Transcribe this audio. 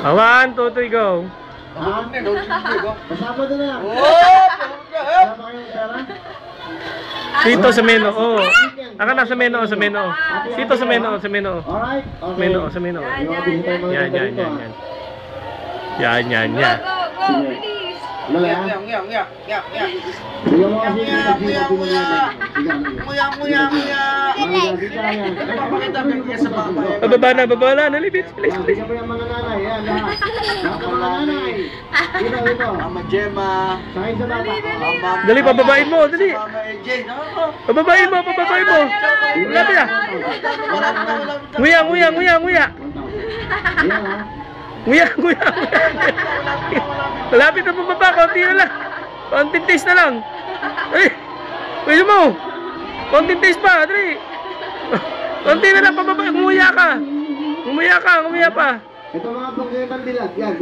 1, 2, 3, go. Kasama doon na. Kasama kayong pera? Dito sa menu, oh. Aka na sa menu, sa menu. Dito sa menu, sa menu. Alright, okay. Menu, sa menu. Yan. Yan. Go, bilis. Nguya mo kasi Nguya. Baba na, nalibit. Bilis pa yung mga nanay, yan lahat. Lahat ng mga nanay. Ito. Mama Gemma. Sakay sa bata. Dali, pababain mo, dali. Mama AJ. Pababain mo. Lapit na. Nguya. Ayan ha. Nguya. Malapit na pababa, konti na lang. Konting taste na lang. Ay, pwede mo. Konting taste pa, dali. Konti na lang, pababa. Nguya pa. Ito mga pagkakang dilat. Yan.